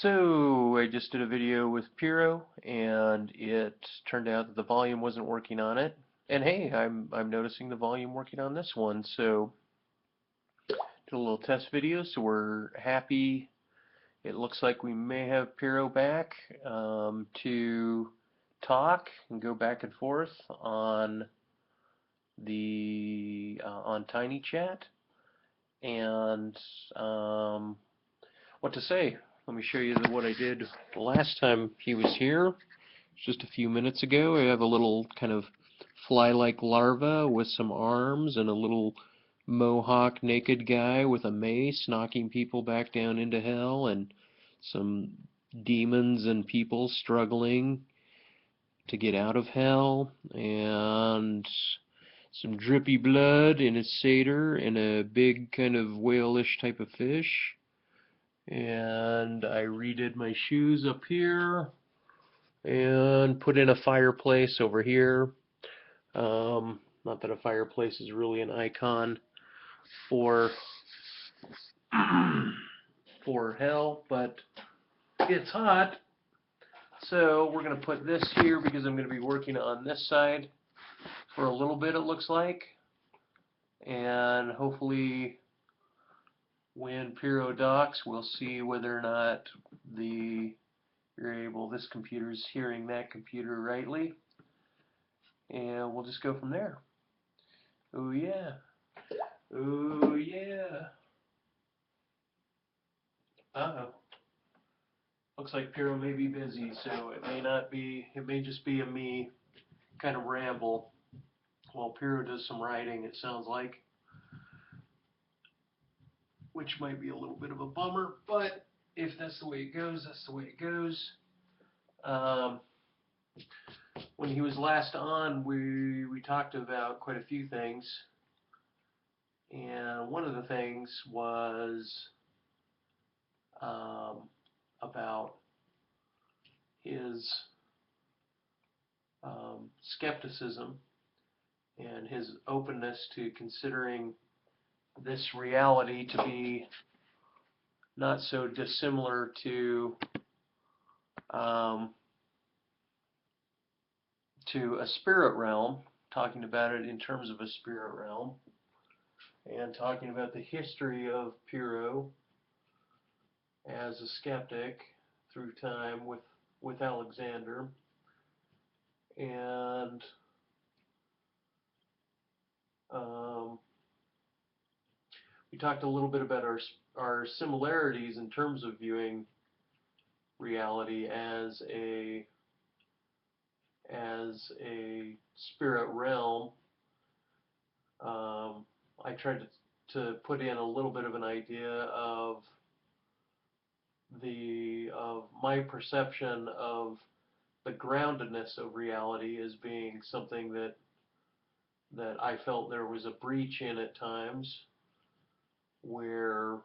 So I just did a video with Pyrho, and it turned out that the volume wasn't working on it. And hey, I'm noticing the volume working on this one. So did a little test video. So we're happy. It looks like we may have Pyrho back to talk and go back and forth on the on Tiny Chat. And what to say? Let me show you what I did the last time he was here. Just a few minutes ago. I have a little kind of fly-like larva with some arms and a little mohawk naked guy with a mace knocking people back down into hell, and some demons and people struggling to get out of hell, and some drippy blood in a satyr and a big kind of whale-ish type of fish. And I redid my shoes up here and put in a fireplace over here. Not that a fireplace is really an icon for for hell, but it's hot. So we're going to put this here because I'm going to be working on this side for a little bit, it looks like. And hopefully when Pyrho docks, we'll see whether or not this computer's hearing that computer rightly. And we'll just go from there. Oh yeah. Oh yeah. Uh-oh. Looks like Pyrho may be busy, so it may not be, it may just be a me kind of ramble while Pyrho does some writing, it sounds like, which might be a little bit of a bummer, but if that's the way it goes, that's the way it goes. Um, when he was last on, we talked about quite a few things, and one of the things was about his skepticism and his openness to considering this reality to be not so dissimilar to a spirit realm, talking about it in terms of a spirit realm, and talking about the history of Pyrho as a skeptic through time with Alexander. And we talked a little bit about our similarities in terms of viewing reality as a spirit realm. I tried to put in a little bit of an idea of my perception of the groundedness of reality as being something that I felt there was a breach in at times, where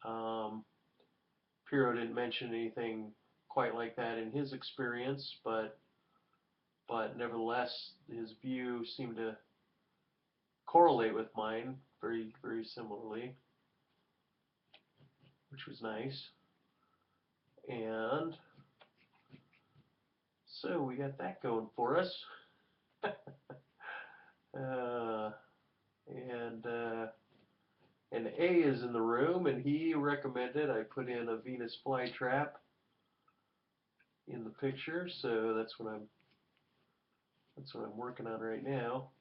Pyrho didn't mention anything quite like that in his experience, but nevertheless his view seemed to correlate with mine very, very similarly, which was nice. And so we got that going for us. uh, and A is in the room, and he recommended I put in a Venus flytrap in the picture, so that's what I'm working on right now.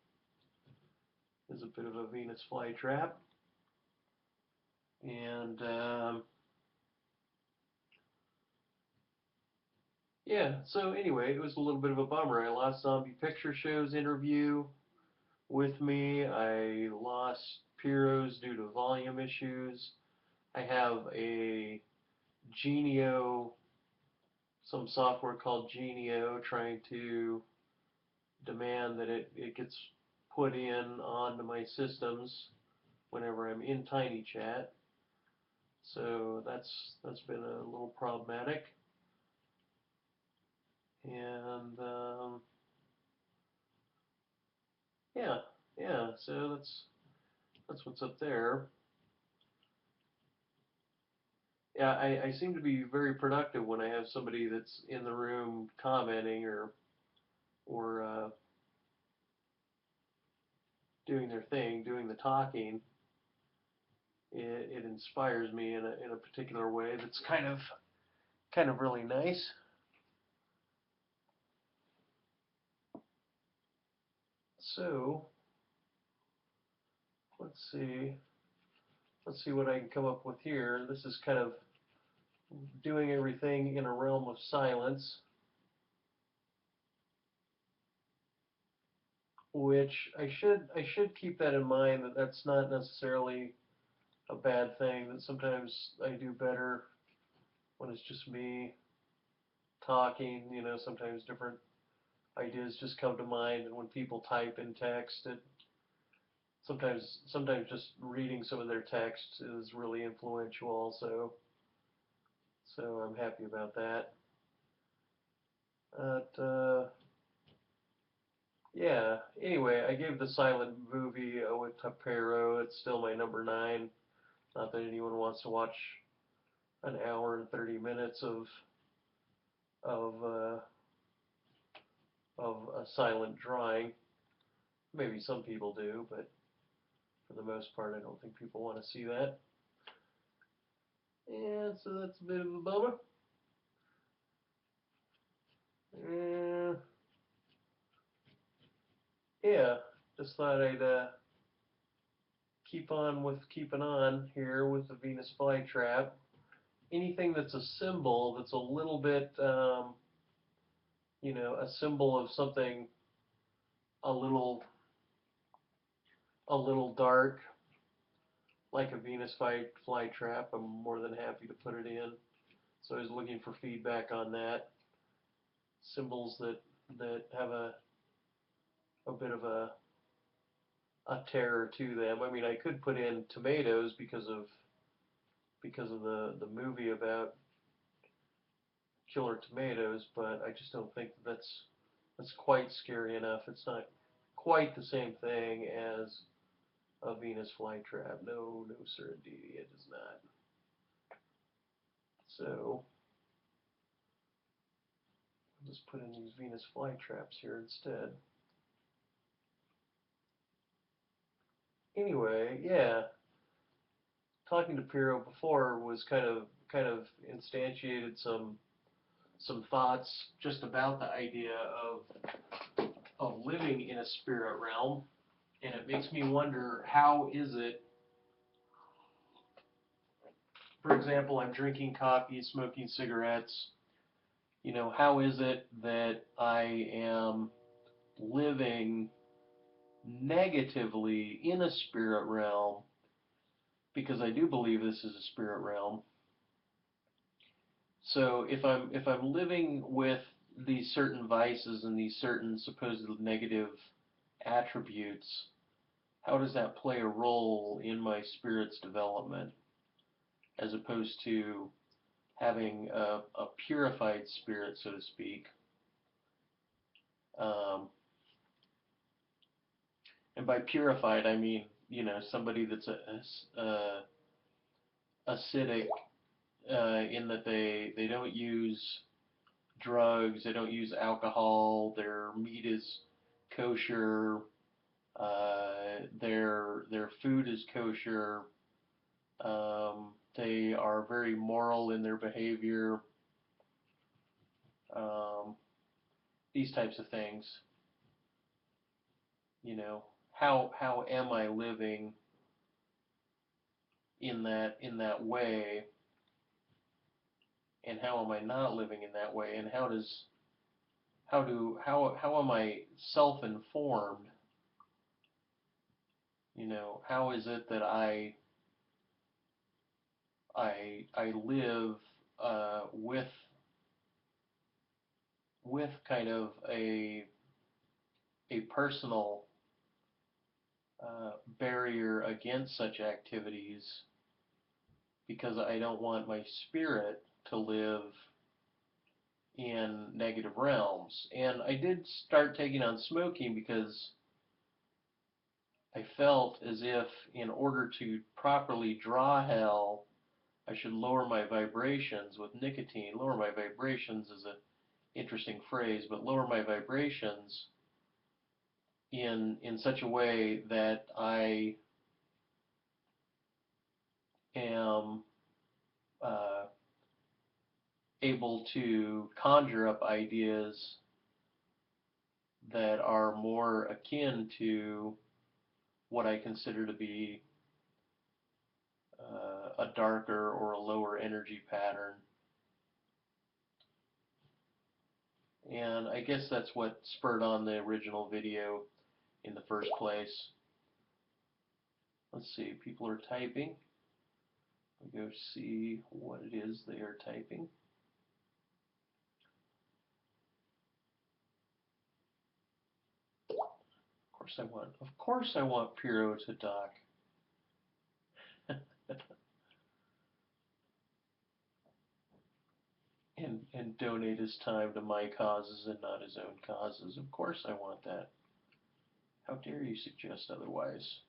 Is a bit of a Venus flytrap, and yeah. So anyway, it was a little bit of a bummer. I lost Zombie Picture Show's interview with me. I lost Pyrho's due to volume issues. I have a Genio, some software called Genio, trying to demand that it gets put in onto my systems whenever I'm in Tiny Chat. So that's been a little problematic. And yeah, yeah. So that's what's up there. Yeah, I seem to be very productive when I have somebody that's in the room commenting or doing their thing, doing the talking. It inspires me in a particular way that's kind of really nice. So let's see. Let's see what I can come up with here. This is kind of doing everything in a realm of silence, which I should keep that in mind, that that's not necessarily a bad thing, that sometimes I do better when it's just me talking. Sometimes different ideas just come to mind, and when people type in text, it sometimes just reading some of their text is really influential also. So I'm happy about that. But yeah. Anyway, I gave the silent movie with Pyrho. It's still my number 9. Not that anyone wants to watch an hour and 30 minutes of uh, of a silent drawing. Maybe some people do, but for the most part, I don't think people want to see that. And so that's a bit of a bummer. And yeah, just thought I'd keep on with keeping on here with the Venus flytrap. Anything that's a symbol that's a little bit, a symbol of something a little a little dark, like a Venus flytrap, I'm more than happy to put it in. So I was looking for feedback on that. Symbols that have a bit of a terror to them. I mean, I could put in tomatoes because of the movie about killer tomatoes, but I just don't think that's quite scary enough. It's not quite the same thing as a Venus flytrap. No, no, sir, indeed, it is not. So I'll just put in these Venus flytraps here instead. Anyway, yeah, talking to Pyrho before was kind of instantiated some thoughts just about the idea of living in a spirit realm, and it makes me wonder, how is it, for example, I'm drinking coffee, smoking cigarettes, how is it that I am living negatively in a spirit realm, because I do believe this is a spirit realm. So if I'm living with these certain vices and these certain supposed negative attributes, how does that play a role in my spirit's development, as opposed to having a purified spirit, so to speak? Um, and by purified, I mean, somebody that's acidic, in that they don't use drugs, they don't use alcohol, their meat is kosher, their food is kosher, they are very moral in their behavior, um, these types of things. You know, how am I living in that way, and how am I not living in that way, and how am I self-informed? How is it that I live with kind of a personal barrier against such activities, because I don't want my spirit to live in negative realms. And I did start taking on smoking because I felt as if, in order to properly draw hell, I should lower my vibrations with nicotine. Lower my vibrations is an interesting phrase, but lower my vibrations in such a way that I am able to conjure up ideas that are more akin to what I consider to be a darker or a lower energy pattern. And I guess that's what spurred on the original video in the first place. Let's see, people are typing. We'll go see what it is they are typing. Of course I want Pyrho to talk. and donate his time to my causes and not his own causes. Of course I want that. How dare you suggest otherwise?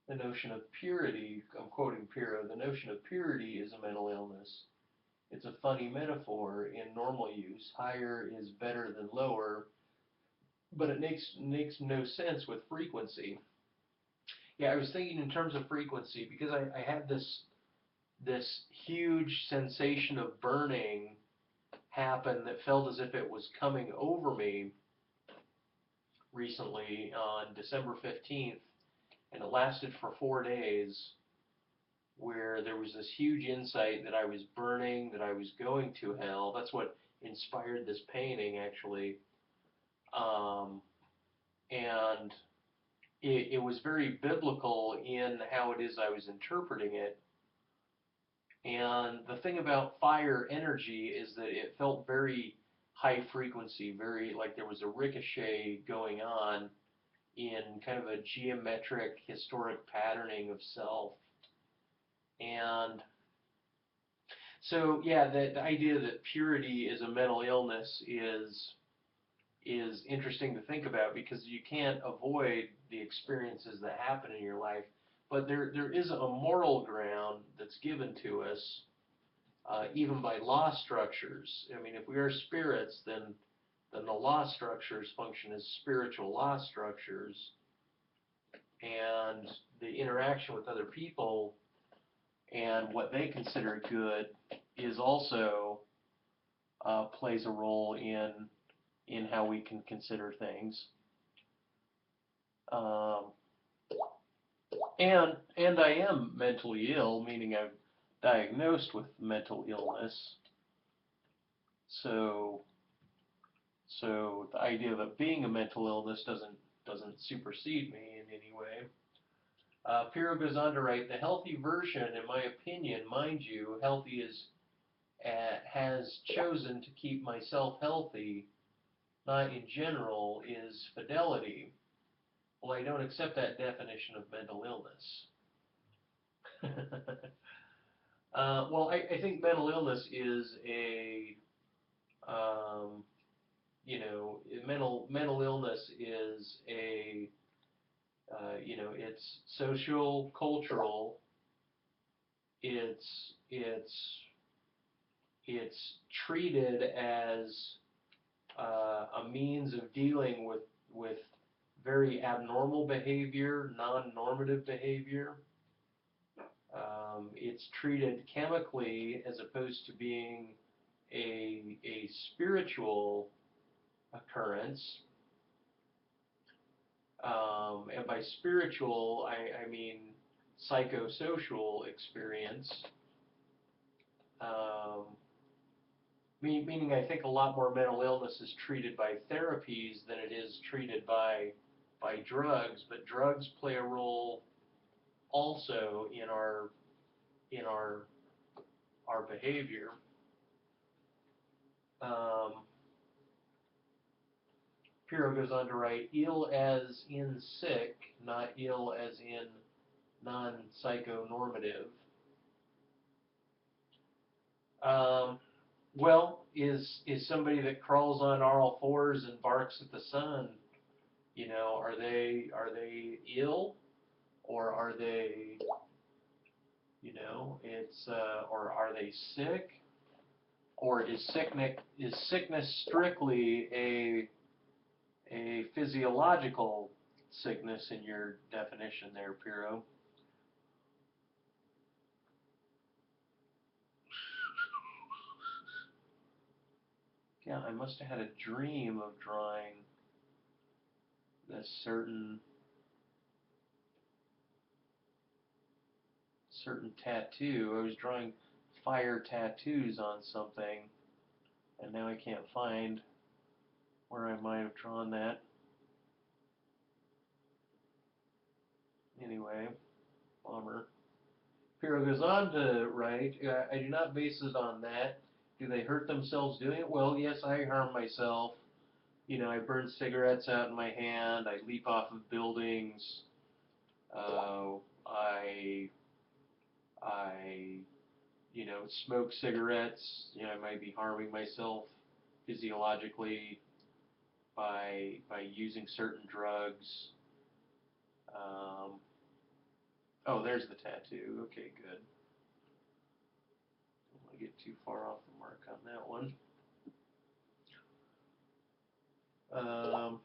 The notion of purity, I'm quoting Pyrho, the notion of purity is a mental illness. It's a funny metaphor in normal use. Higher is better than lower, but it makes no sense with frequency. Yeah, I was thinking in terms of frequency because I had this huge sensation of burning happen that felt as if it was coming over me recently on December 15th, and it lasted for 4 days, where there was this huge insight that I was burning, that I was going to hell. That's what inspired this painting, actually. And it was very biblical in how it is I was interpreting it. And the thing about fire energy is that it felt very high frequency, very like there was a ricochet going on in kind of a geometric, historic patterning of self. And so, yeah, the idea that purity is a mental illness is interesting to think about, because you can't avoid the experiences that happen in your life. But there is a moral ground that's given to us, even by law structures. I mean, if we are spirits, then the law structures function as spiritual law structures, and the interaction with other people and what they consider good is also plays a role in how we can consider things. And I am mentally ill, meaning I'm diagnosed with mental illness. So the idea that being a mental illness doesn't supersede me in any way. Pyrho goes on to write, the healthy version, in my opinion, mind you, healthy is has chosen to keep myself healthy, not in general, is fidelity. Well, I don't accept that definition of mental illness. Well, I think mental illness is a, mental illness is a, it's social, cultural, it's treated as a means of dealing with very abnormal behavior, non-normative behavior. It's treated chemically as opposed to being a spiritual occurrence. And by spiritual, I mean psychosocial experience. Meaning I think a lot more mental illness is treated by therapies than it is treated by drugs, but drugs play a role also in our behavior. Pyrho goes on to write, ill as in sick, not ill as in non-psychonormative. Well, is somebody that crawls on all fours and barks at the sun, are they ill, or are they, or are they sick, or is sickness strictly a physiological sickness in your definition there, Pyrho? Yeah, I must have had a dream of drawing this certain tattoo. I was drawing fire tattoos on something, and now I can't find where I might have drawn that. Anyway, bummer. Pyrrho goes on to write, I do not base it on that. Do they hurt themselves doing it? Well, yes, I harm myself. I burn cigarettes out in my hand. I leap off of buildings. Uh, I, I, smoke cigarettes. I might be harming myself physiologically by using certain drugs. Um, oh, there's the tattoo. Okay, good. Don't want to get too far off the mark on that one. Um,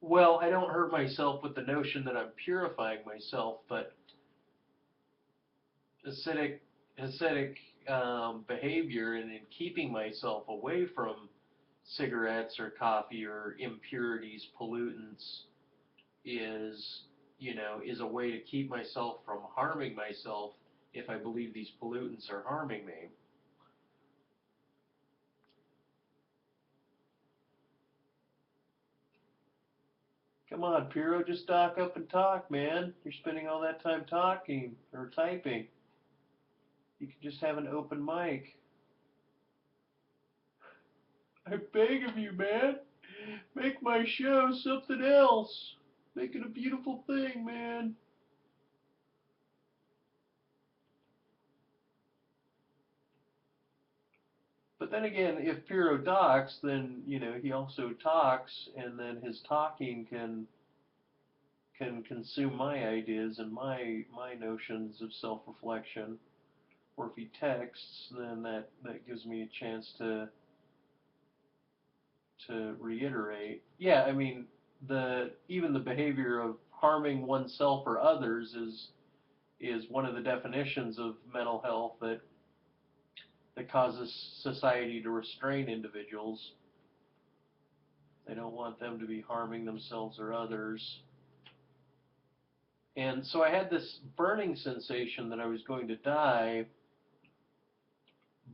well, I don't hurt myself with the notion that I'm purifying myself, but acidic behavior and in keeping myself away from cigarettes or coffee or impurities, pollutants, is is a way to keep myself from harming myself if I believe these pollutants are harming me. Come on, Pyrrho, just dock up and talk, man. You're spending all that time talking or typing. You could just have an open mic. I beg of you, man. Make my show something else. Make it a beautiful thing, man. But then again, if Pyrrho docks, then he also talks, and then his talking can consume my ideas and my notions of self-reflection. Or if he texts, then that gives me a chance to reiterate. Yeah, I mean, even the behavior of harming oneself or others is one of the definitions of mental health that causes society to restrain individuals. They don't want them to be harming themselves or others. And so I had this burning sensation that I was going to die,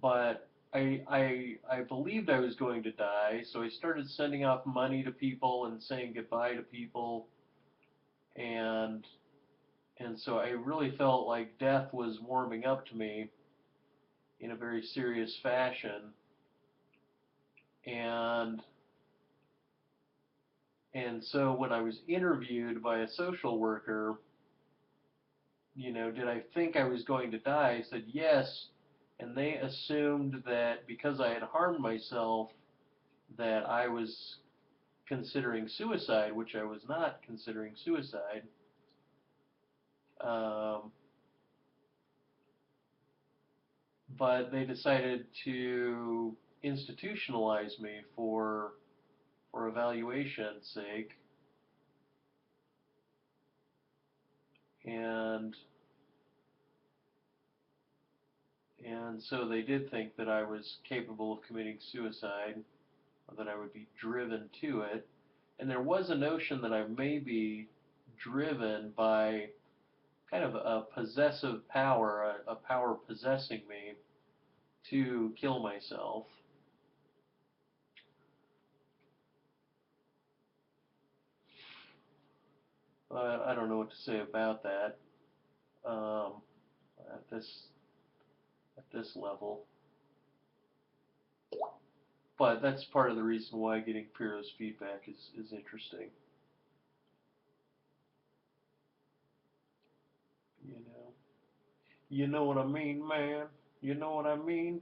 but I believed I was going to die, so I started sending off money to people and saying goodbye to people, and so I really felt like death was warming up to me in a very serious fashion, and so when I was interviewed by a social worker, did I think I was going to die? I said yes, and they assumed that because I had harmed myself, that I was considering suicide, which I was not considering suicide. Um, but they decided to institutionalize me for evaluation's sake, and so they did think that I was capable of committing suicide, or that I would be driven to it. And there was a notion that I may be driven by kind of a possessive power, a power possessing me to kill myself. But I don't know what to say about that um, at this level. But that's part of the reason why getting Pyrrho's feedback is interesting. You know what I mean, man? You know what I mean?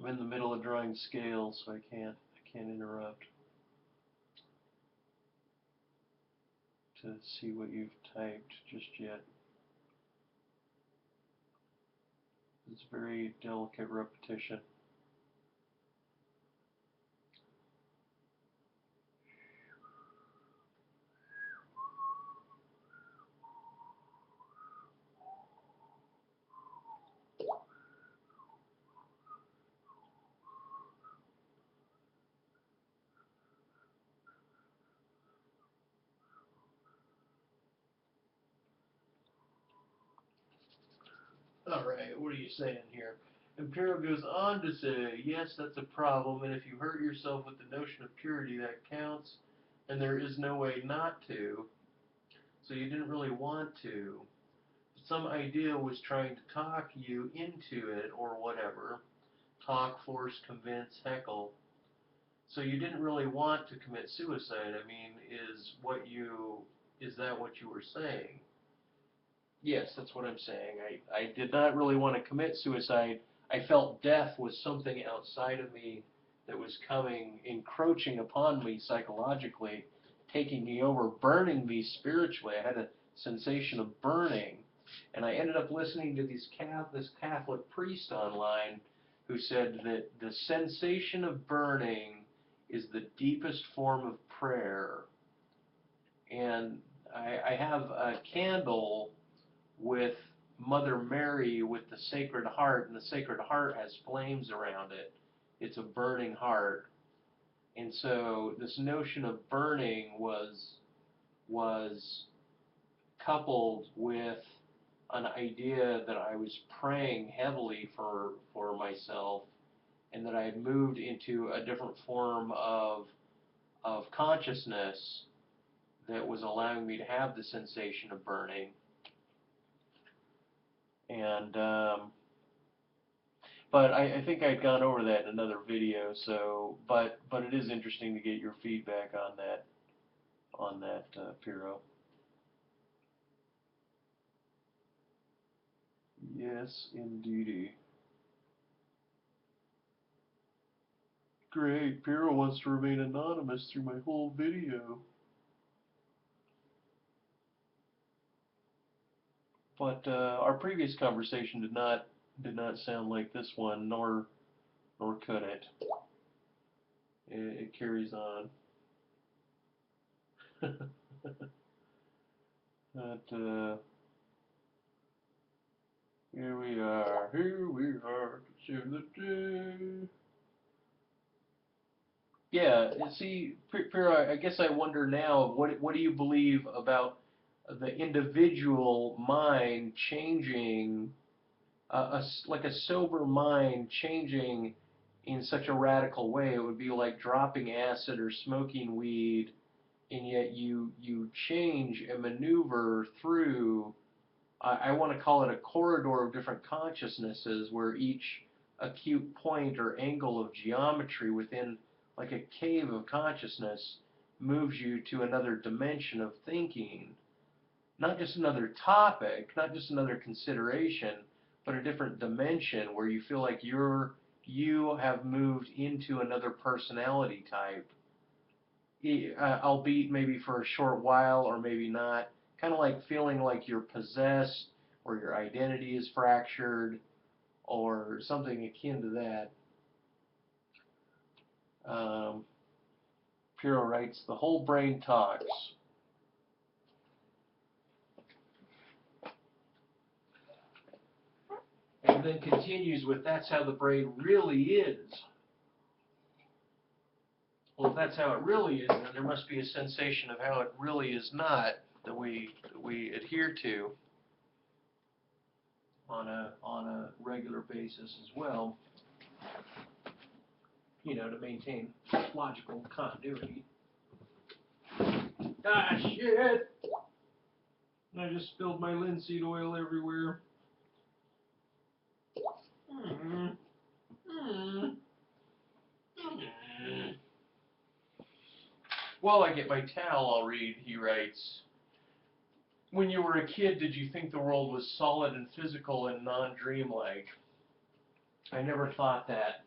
I'm in the middle of drawing scales, so I can't interrupt to see what you've typed just yet. It's very delicate repetition. All right, what are you saying here? And Pyrho goes on to say, yes, that's a problem, and if you hurt yourself with the notion of purity, that counts, and there is no way not to. So you didn't really want to. Some idea was trying to talk you into it, or whatever. Talk, force, convince, heckle. So you didn't really want to commit suicide. I mean, is that what you were saying? Yes, that's what I'm saying. I did not really want to commit suicide. I felt death was something outside of me that was coming, encroaching upon me psychologically, taking me over, burning me spiritually. I had a sensation of burning. And I ended up listening to this Catholic priest online who said that the sensation of burning is the deepest form of prayer. And I have a candle with Mother Mary with the Sacred Heart, and the Sacred Heart has flames around it. It's a burning heart. And so this notion of burning was coupled with an idea that I was praying heavily for myself, and that I had moved into a different form of consciousness that was allowing me to have the sensation of burning. And but I think I'd gone over that in another video. So, but it is interesting to get your feedback on that, Pyrho. Yes, indeedy. Great. Pyrho wants to remain anonymous through my whole video. But our previous conversation did not sound like this one, nor could it. It carries on. But here we are. Here we are to share the day. Yeah, see, Pyrrha, I guess I wonder now, what do you believe about the individual mind changing, like a sober mind changing in such a radical way? It would be like dropping acid or smoking weed, and yet you change and maneuver through, I want to call it a corridor of different consciousnesses where each acute point or angle of geometry within like a cave of consciousness moves you to another dimension of thinking. Not just another topic, not just another consideration, but a different dimension where you feel like you have moved into another personality type, albeit maybe for a short while or maybe not, kind of like feeling like you're possessed or your identity is fractured or something akin to that. Um, Pyrrho writes, the whole brain talks. And then continues with, that's how the brain really is. Well, if that's how it really is, then there must be a sensation of how it really is not that we adhere to on a regular basis as well. You know, to maintain logical continuity. Ah, shit! I just spilled my linseed oil everywhere. While I get my towel, I'll read, he writes. When you were a kid, did you think the world was solid and physical and non-dreamlike? I never thought that.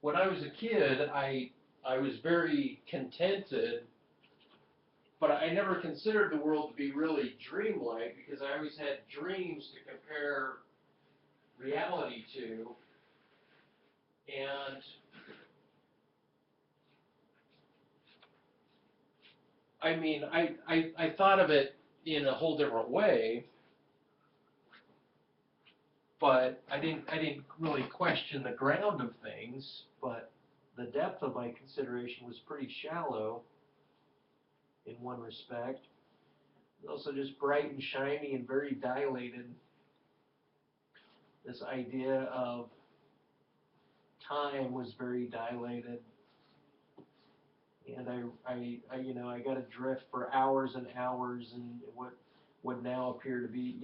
When I was a kid, I was very contented, but I never considered the world to be really dreamlike because I always had dreams to compare reality to. And I mean, I thought of it in a whole different way, but I didn't really question the ground of things, but the depth of my consideration was pretty shallow in one respect. Also just bright and shiny and very dilated. This idea of time was very dilated. And I got adrift for hours and hours in what would now appear to be,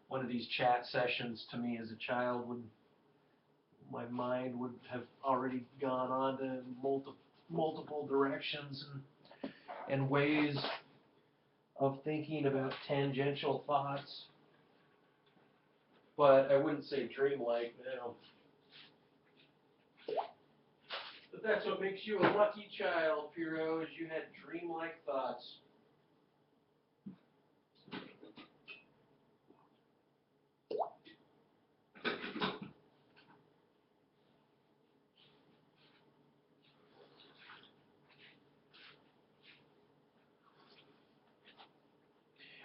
one of these chat sessions to me as a child would, my mind would have already gone on to multiple directions and ways of thinking about tangential thoughts. But I wouldn't say dreamlike now. But that's what makes you a lucky child, Pyrho, is you had dreamlike thoughts.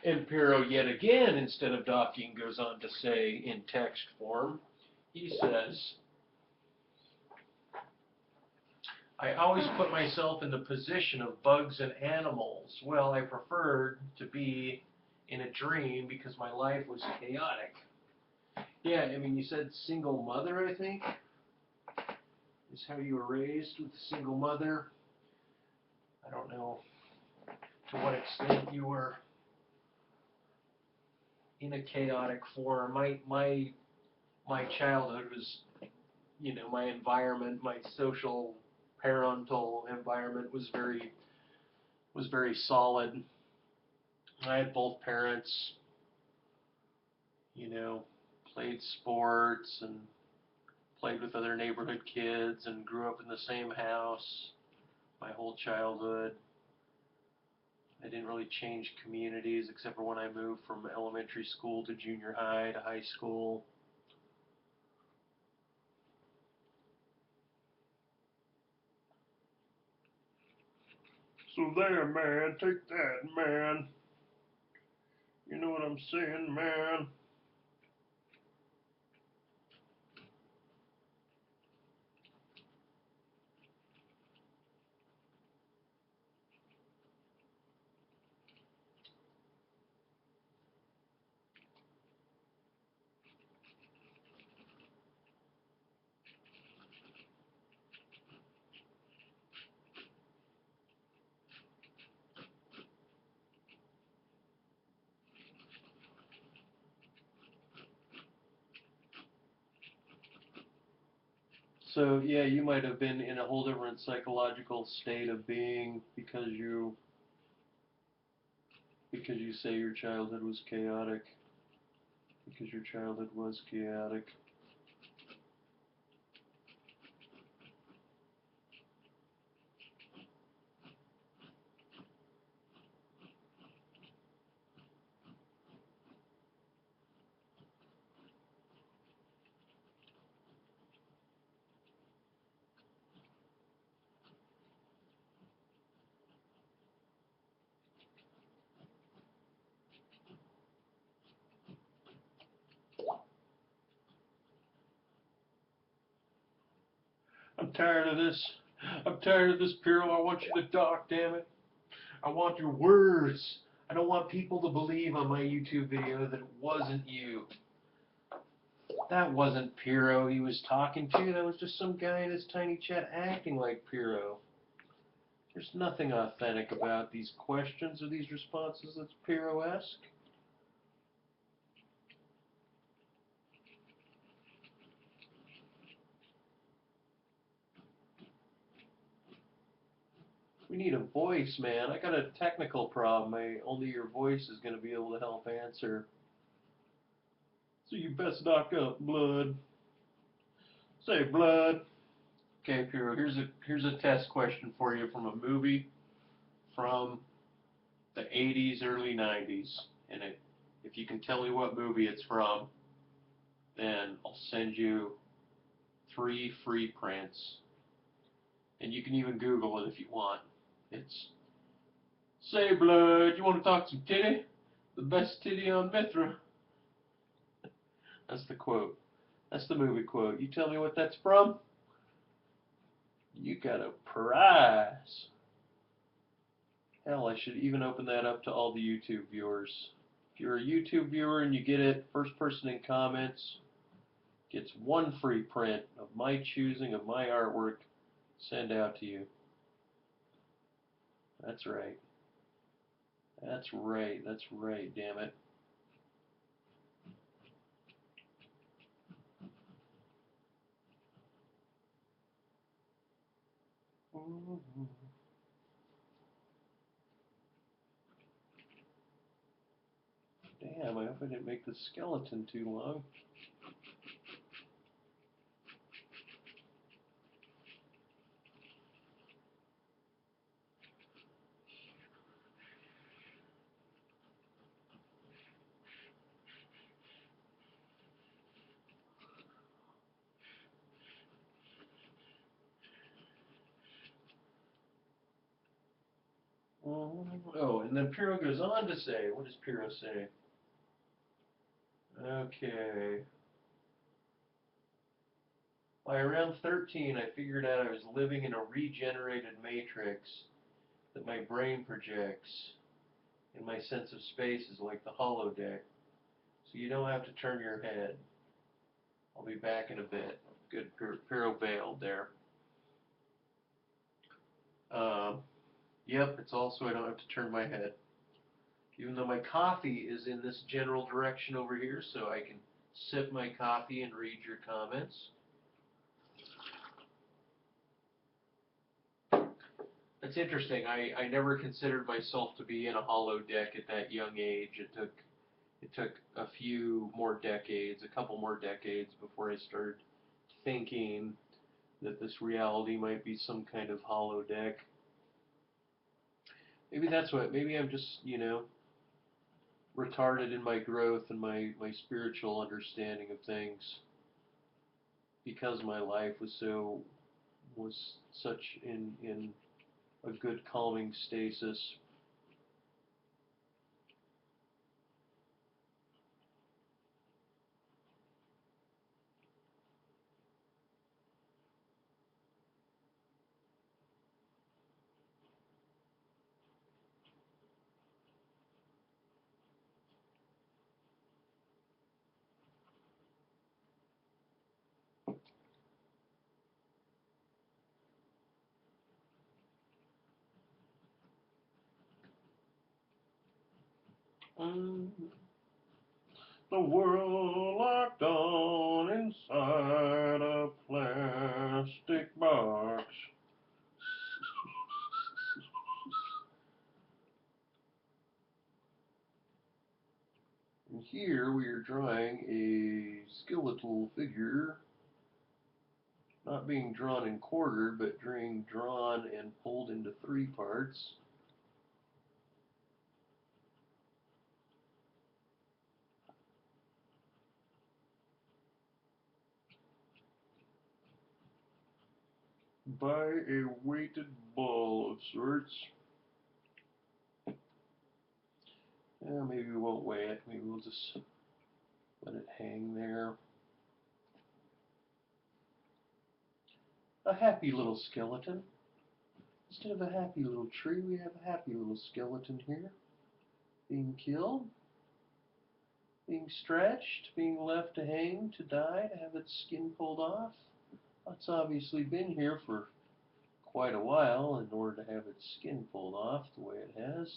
And Pyrho yet again, instead of docking, goes on to say in text form, he says, I always put myself in the position of bugs and animals. Well, I preferred to be in a dream because my life was chaotic. Yeah, I mean, you said single mother, I think, is how you were raised with a single mother. I don't know to what extent you were in a chaotic form. My childhood was, my environment, my social parental environment was very solid. I had both parents, played sports and played with other neighborhood kids and grew up in the same house my whole childhood. I didn't really change communities except for when I moved from elementary school to junior high to high school. So there, man, take that, man. You know what I'm saying, man? So yeah, you might have been in a whole different psychological state of being because you say your childhood was chaotic. Because your childhood was chaotic. I'm tired of this. I'm tired of this, Pyrho. I want you to talk, damn it. I want your words. I don't want people to believe on my YouTube video that it wasn't you. That wasn't Pyrho he was talking to. That was just some guy in his tiny chat acting like Pyrho. There's nothing authentic about these questions or these responses that's Pyrho-esque. We need a voice, man. I got a technical problem. Only your voice is going to be able to help answer. So you best knock up, blood. Say, blood. Okay, Pyrho, here's a test question for you from a movie from the 80s, early 90s. And if you can tell me what movie it's from, then I'll send you 3 free prints. And you can even Google it if you want. It's, say, blood, you want to talk some titty? The best titty on Mithra. That's the quote. That's the movie quote. You tell me what that's from? You got a prize. Hell, I should even open that up to all the YouTube viewers. If you're a YouTube viewer and you get it, first person in comments gets 1 free print of my choosing of my artwork sent out to you. That's right. That's right. That's right, damn it. Damn, I hope I didn't make the skeleton too long. Oh, and then Pyrho goes on to say, what does Pyrho say? Okay. By around 13, I figured out I was living in a regenerated matrix that my brain projects, and my sense of space is like the holodeck. So you don't have to turn your head. I'll be back in a bit. Good, Pyrho bailed there. Yep, it's also I don't have to turn my head. Even though my coffee is in this general direction over here, so I can sip my coffee and read your comments. That's interesting. I never considered myself to be in a holodeck at that young age. It took a few more decades, a couple more decades before I started thinking that this reality might be some kind of holodeck. Maybe that's what, maybe I'm just, retarded in my growth and my spiritual understanding of things because my life was such in a good calming stasis. The world locked on inside a plastic box. And here we are drawing a skeletal figure, not being drawn and quartered, but being drawn and pulled into 3 parts. By a weighted ball of sorts. Maybe we won't weigh it. Maybe we'll just let it hang there. A happy little skeleton. Instead of a happy little tree, we have a happy little skeleton here. Being killed, being stretched, being left to hang, to die, to have its skin pulled off. It's obviously been here for quite a while in order to have its skin pulled off the way it has.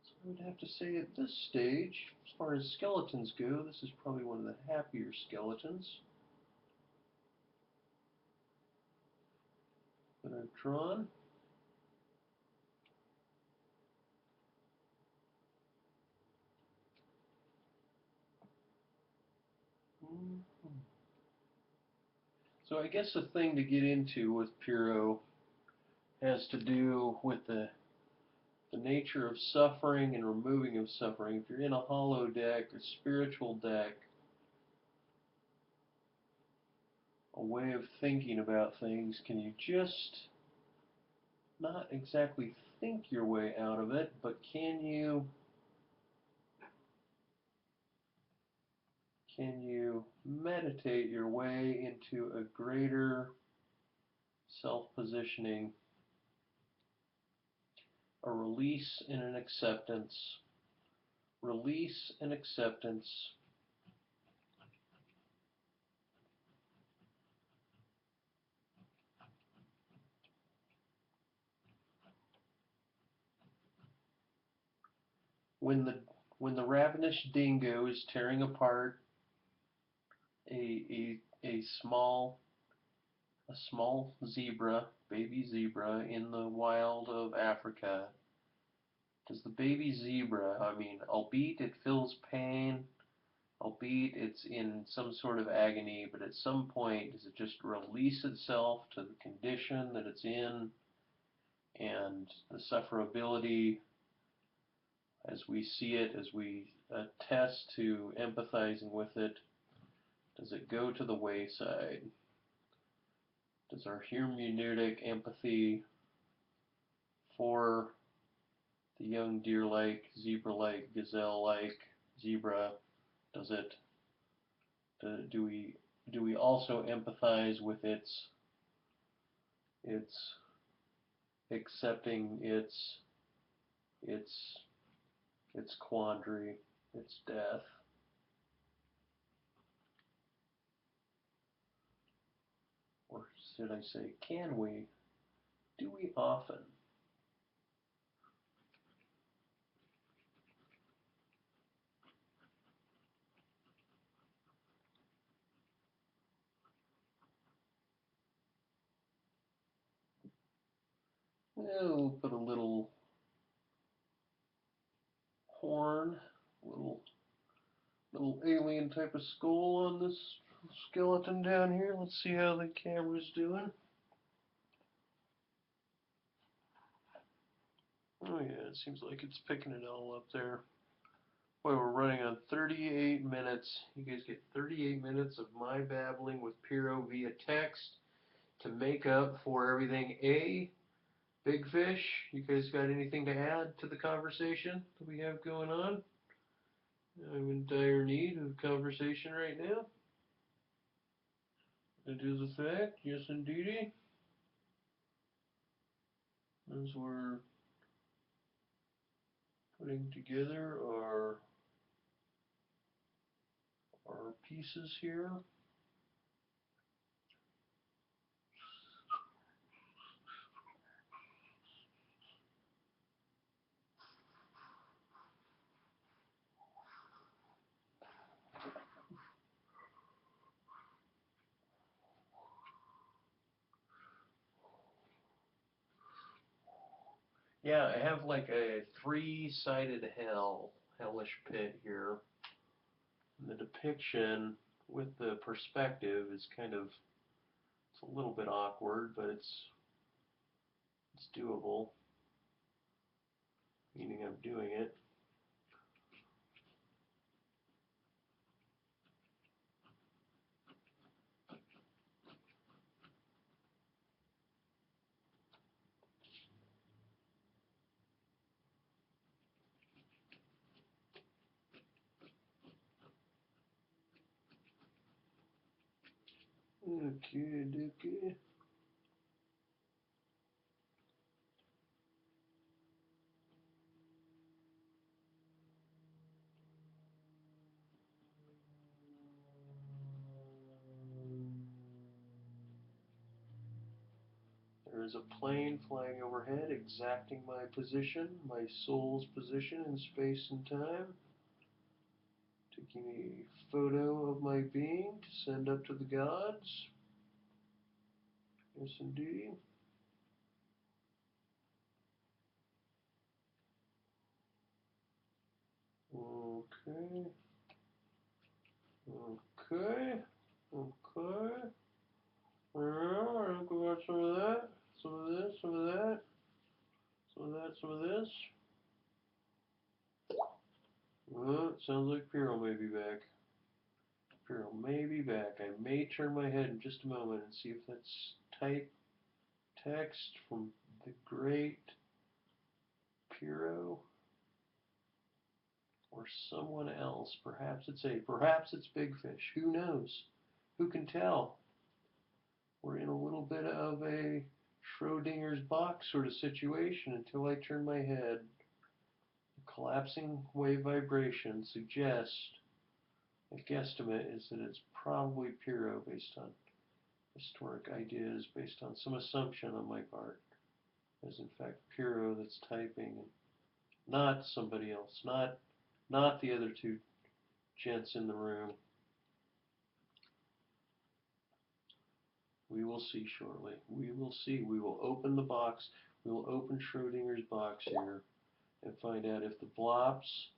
So I would have to say at this stage, as far as skeletons go, this is probably one of the happier skeletons that I've drawn. So I guess the thing to get into with Pyrho has to do with the nature of suffering and removing of suffering. If you're in a hollow deck, a spiritual deck, a way of thinking about things, can you just not exactly think your way out of it, but can you meditate your way into a greater self-positioning, a release and an acceptance, release and acceptance, when the ravenous dingo is tearing apart a small zebra, baby zebra in the wild of Africa, does the baby zebra, I mean, albeit it feels pain, albeit it's in some sort of agony, but at some point does it just release itself to the condition that it's in and the sufferability as we see it, as we attest to empathizing with it, does it go to the wayside? Does our hermeneutic empathy for the young deer-like, zebra-like, gazelle-like zebra, does it? Do we also empathize with its accepting its quandary, its death? Or should I say, can we? Do we often? We'll put a little horn, little alien type of skull on this skeleton down here. Let's see how the camera's doing. Oh yeah, it seems like it's picking it all up there. Boy, we're running on 38 minutes. You guys get 38 minutes of my babbling with Pyrho via text to make up for everything. Big Fish, you guys got anything to add to the conversation that we have going on? I'm in dire need of conversation right now. It is a fact, yes indeedy. As we're putting together our pieces here. Yeah, I have like a three-sided hellish pit here. And the depiction with the perspective is kind of, it's a little bit awkward, but it's doable, meaning I'm doing it. Okay, okay. There is a plane flying overhead, exacting my position, my soul's position in space and time. Taking a photo of my being to send up to the gods. Yes, indeed. Okay. Okay. Okay. Yeah, I'll go out some of that, some of this, some of that, some of that, some of this. Well, it sounds like Pyrho may be back. Pyrho may be back. I may turn my head in just a moment and see if that's type text from the great Pyrho or someone else. Perhaps it's Big Fish. Who knows? Who can tell? We're in a little bit of a Schrodinger's box sort of situation until I turn my head. The collapsing wave vibration suggests, a guesstimate is that it's probably Pyrho based on historic ideas, based on some assumption on my part. As in fact Pyrho that's typing, and not somebody else, not the other two gents in the room. We will see shortly. We will see. We will open the box. We will open Schrodinger's box here and find out if the blobs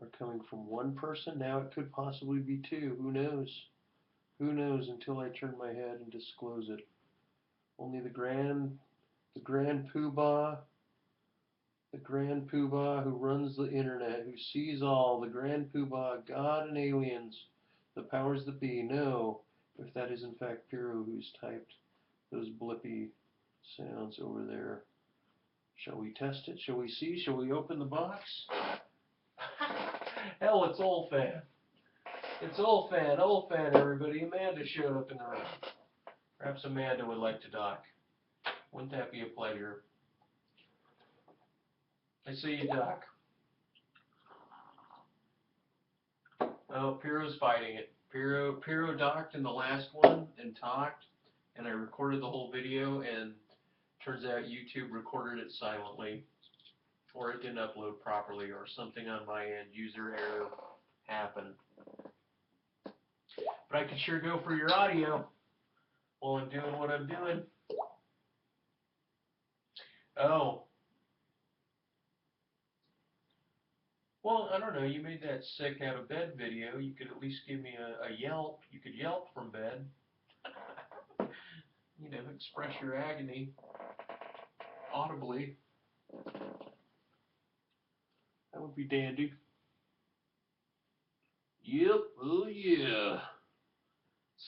are coming from one person. Now it could possibly be two. Who knows? Who knows until I turn my head and disclose it. Only the grand poobah, the grand poobah who runs the internet, who sees all, the grand poobah, God and aliens, the powers that be, know if that is in fact Pyrho who's typed those blippy sounds over there. Shall we test it? Shall we see? Shall we open the box? Hell, it's Olfan. It's Olfan, Olfan, everybody. Amanda showed up in the room. Perhaps Amanda would like to dock. Wouldn't that be a pleasure? I see you, Doc. Oh, Pyrho's fighting it. Pyrho docked in the last one and talked, and I recorded the whole video, and turns out YouTube recorded it silently, or it didn't upload properly, or something on my end, user error happened. But I could sure go for your audio while I'm doing what I'm doing. Oh. Well, I don't know, you made that sick out of bed video. You could at least give me a yelp. You could yelp from bed. You know, express your agony audibly. That would be dandy. Yep, oh yeah.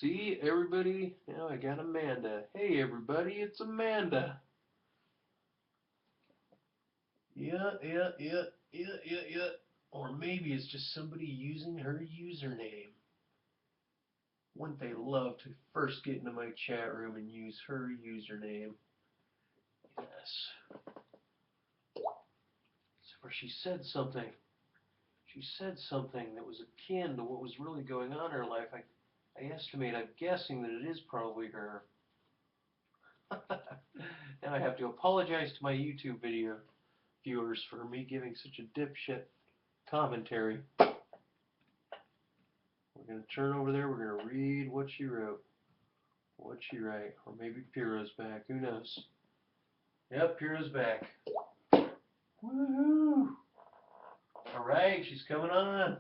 See, everybody, now I got Amanda. Hey everybody, it's Amanda. Yeah. Or maybe it's just somebody using her username. Wouldn't they love to first get into my chat room and use her username? Yes. Where she said something. She said something that was akin to what was really going on in her life. I'm guessing that it is probably her. Now I have to apologize to my YouTube video viewers for me giving such a dipshit commentary. We're going to turn over there. We're going to read what she wrote. What'd she write? Or maybe Pyrho's back. Who knows? Yep, Pyrho's back. Woohoo! Alright, she's coming on.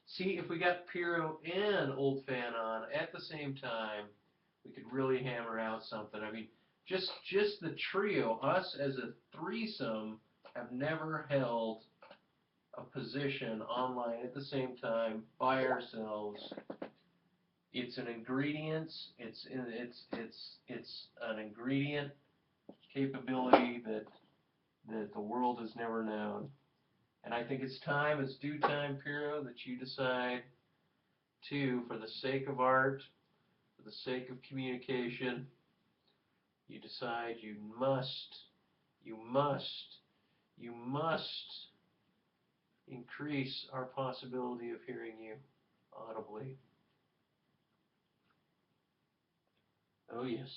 See, if we got Pyrho and Old Fan on at the same time, we could really hammer out something. I mean, just the trio, us as a threesome, have never held a position online at the same time by ourselves. It's an ingredient. It's an ingredient capability that the world has never known. And I think it's due time, Pyrho, that you decide to, for the sake of art, for the sake of communication, you decide you must increase our possibility of hearing you audibly. Oh yes.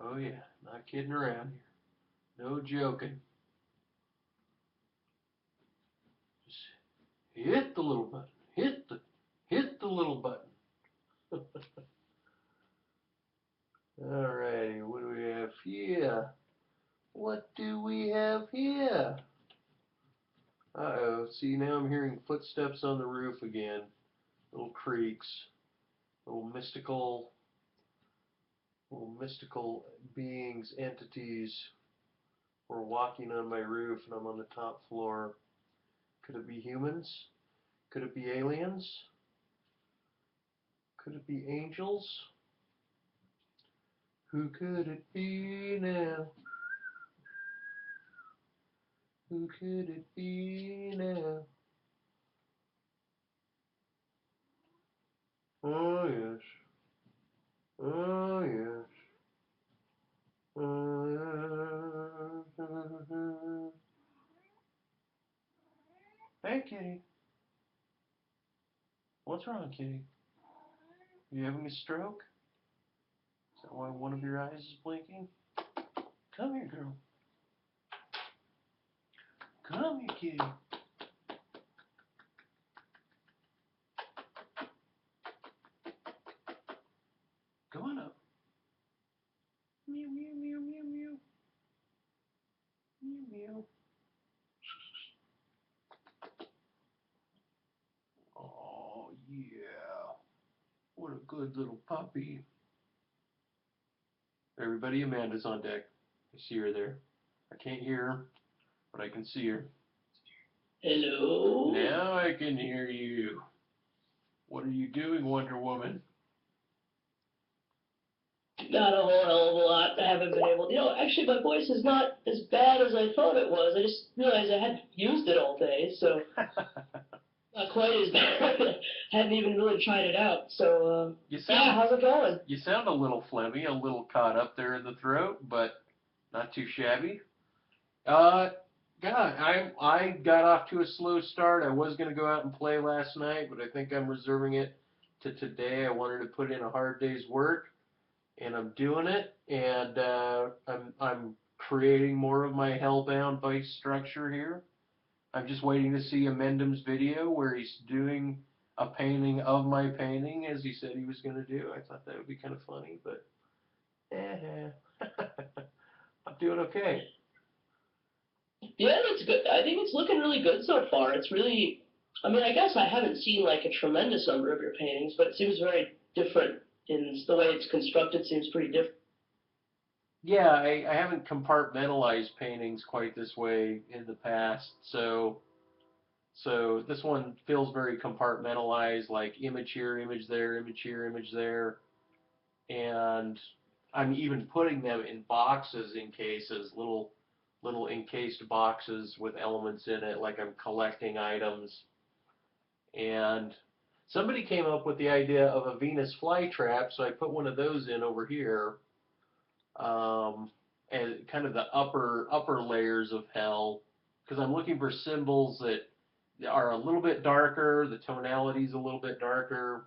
Oh yeah, not kidding around here. No joking. Just hit the little button. Hit the little button. Alrighty, what do we have here? What do we have here? Uh-oh, see, now I'm hearing footsteps on the roof again. Little creaks. Little mystical beings, entities were walking on my roof, and I'm on the top floor. Could it be humans? Could it be aliens? Could it be angels? Who could it be now? Who could it be now? Oh yes. Oh yes. Hey kitty. What's wrong, kitty? You having a stroke? Is that why one of your eyes is blinking? Come here, girl. Come here, kitty. Come on up. Meow, meow, meow, meow, meow. Meow, meow. Oh, yeah. What a good little puppy. Everybody, Amanda's on deck. I see her there. I can't hear her, but I can see her. Hello? Now I can hear you. What are you doing, Wonder Woman? Not a whole hell of a lot. I haven't been able to. Actually, my voice is not as bad as I thought it was. I just realized I hadn't used it all day, so not quite as bad. Hadn't even really tried it out. So, yeah, how's it going? You sound a little phlegmy, a little caught up there in the throat, but not too shabby. God, I got off to a slow start. I was going to go out and play last night, but I think I'm reserving it to today. I wanted to put in a hard day's work, and I'm doing it. And I'm creating more of my hellbound vice structure here. I'm just waiting to see Amendum's video where he's doing a painting of my painting, as he said he was going to do. I thought that would be kind of funny, but I'm doing okay. Yeah, that's good. I think it's looking really good so far. It's really, I mean, I guess I haven't seen like a tremendous number of your paintings, but it seems very different in the way it's constructed. Seems pretty different. Yeah, I haven't compartmentalized paintings quite this way in the past, so this one feels very compartmentalized, like image here, image there, image here, image there, and I'm even putting them in boxes in cases, little encased boxes with elements in it, like I'm collecting items. And somebody came up with the idea of a Venus flytrap, so I put one of those in over here. And kind of the upper layers of hell, because I'm looking for symbols that are a little bit darker, the tonality's a little bit darker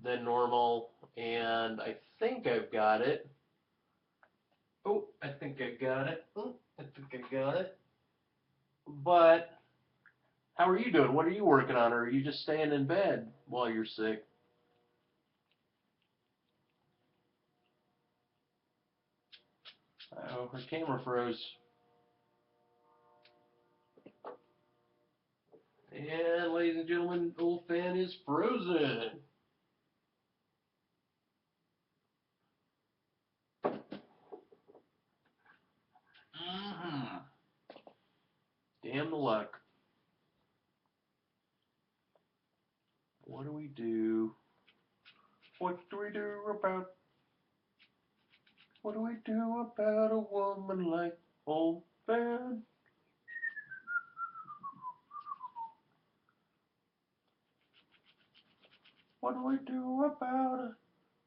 than normal, and I think I've got it. Oh, I think I got it. Oh, I think I got it. But how are you doing? What are you working on, or are you just staying in bed while you're sick? Oh, her camera froze. And ladies and gentlemen, old fan is frozen. Damn the luck. What do we do? What do we do about? What do we do about a woman like old fan? What do we do about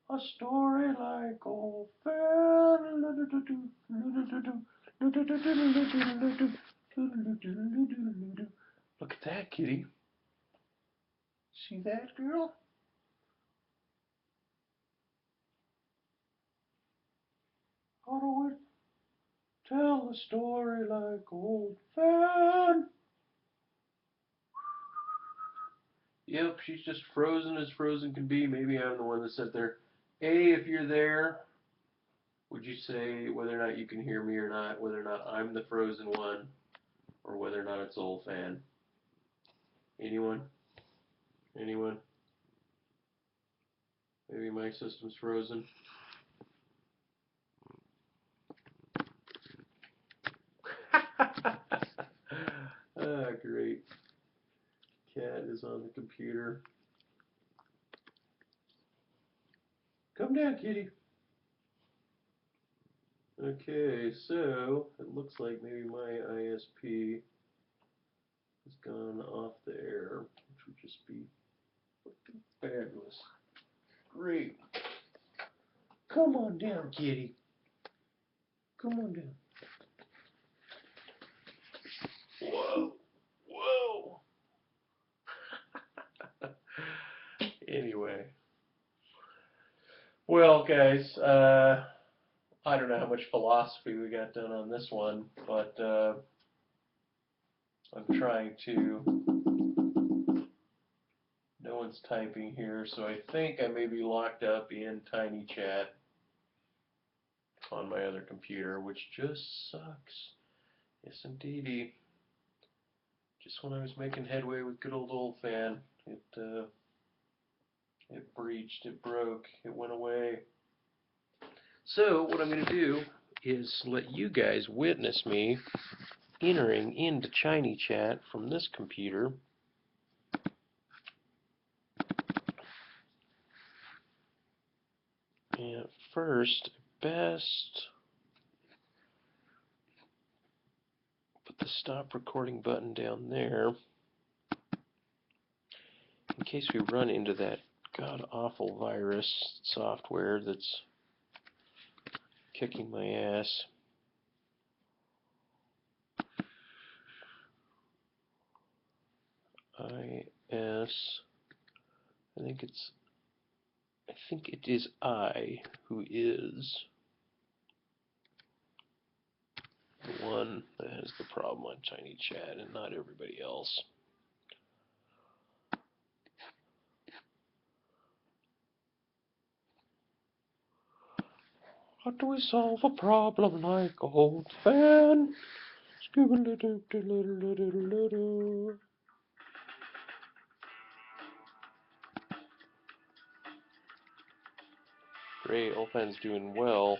a story like old Fan? Look at that, kitty. See that, girl? How do we tell a story like old Fan? Yep, she's just frozen as frozen can be. Maybe I'm the one that sat there. If you're there, would you say whether or not you can hear me or not, whether or not I'm the frozen one, or whether or not it's old Fan? Anyone? Anyone? Maybe my system's frozen. Ah, great. Cat is on the computer. Come down, kitty. Okay, so it looks like maybe my ISP has gone off the air, which would just be fabulous. Great. Come on down, kitty. Come on down. Whoa. Whoa. Anyway. Well, guys, I don't know how much philosophy we got done on this one, but I'm trying to. No one's typing here, so I think I may be locked up in Tiny Chat on my other computer, which just sucks. Yes, indeedy. Just when I was making headway with good old Fan, it breached, it broke, it went away. So what I'm going to do is let you guys witness me entering into Tiny Chat from this computer. And first, best put the stop recording button down there in case we run into that god-awful virus software that's kicking my ass. I think it is I who is the one that has the problem on Tiny Chat and not everybody else. How do we solve a problem like old Fan? Great, old Fan's doing well.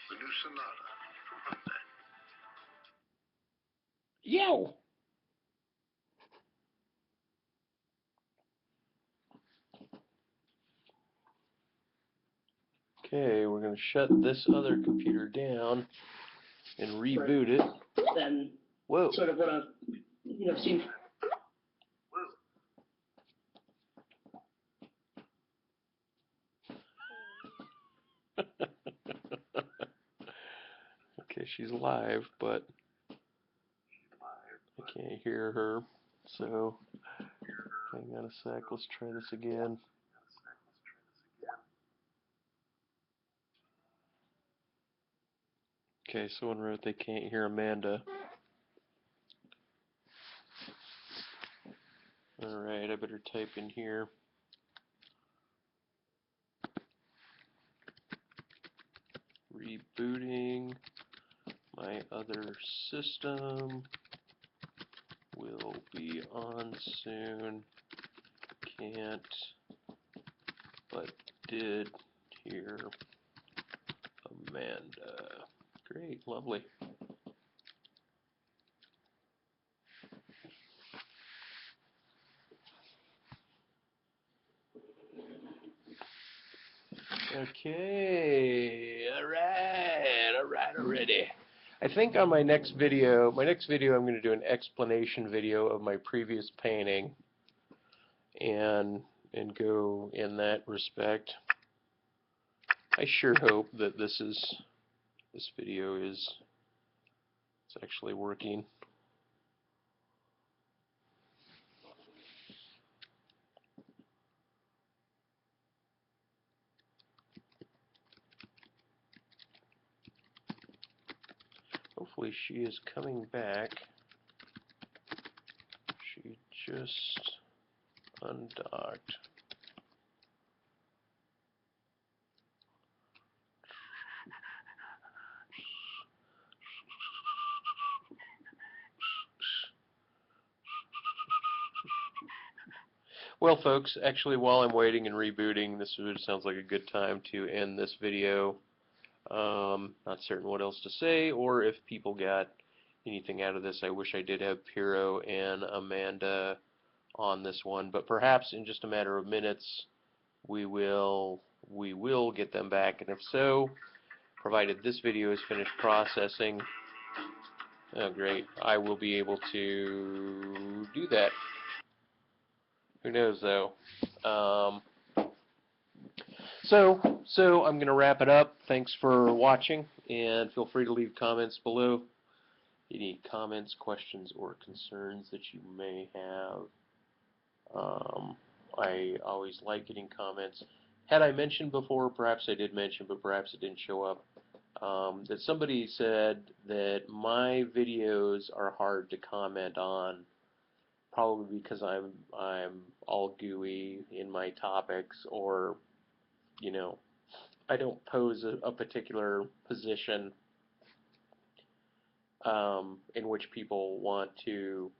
The new sonata from Hyundai. Yo! Okay, we're going to shut this other computer down and reboot it. Then, Whoa. sort of what I've, seen. Okay, she's live, but I can't hear her. So, hang on a sec, let's try this again. Okay, someone wrote they can't hear Amanda. Alright, I better type in here. Rebooting my other system. Will be on soon. Can't, but did hear Amanda. Great, lovely. Okay, alright already. I think on my next video I'm going to do an explanation video of my previous painting. and go in that respect. I sure hope that this video is actually working. Hopefully she is coming back. She just undocked. Well, folks, actually, while I'm waiting and rebooting, this sounds like a good time to end this video. Not certain what else to say, or if people got anything out of this. I wish I did have Pyrho and Amanda on this one, but perhaps in just a matter of minutes, we will get them back, and if so, provided this video is finished processing, oh great, I will be able to do that. Who knows, though. So I'm going to wrap it up. Thanks for watching, and feel free to leave comments below. Any comments, questions, or concerns that you may have. I always like getting comments. Had I mentioned before, perhaps I did mention, but perhaps it didn't show up, that somebody said that my videos are hard to comment on, probably because I'm all gooey in my topics, or I don't pose a particular position in which people want to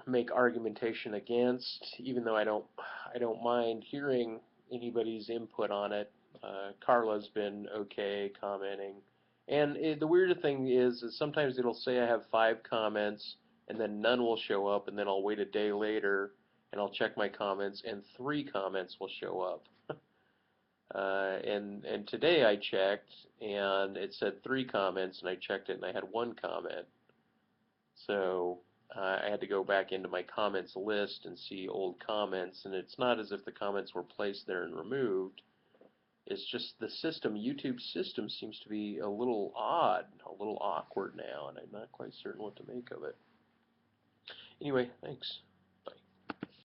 make argumentation against, even though I don't mind hearing anybody's input on it. Carla's been okay commenting, and the weird thing is sometimes it'll say I have 5 comments, and then none will show up, and then I'll wait a day later and I'll check my comments, and 3 comments will show up. And today I checked, and it said 3 comments, and I checked it, and I had 1 comment. So I had to go back into my comments list and see old comments, and it's not as if the comments were placed there and removed. It's just the system, YouTube's system, seems to be a little odd, a little awkward now, and I'm not quite certain what to make of it. Anyway, thanks.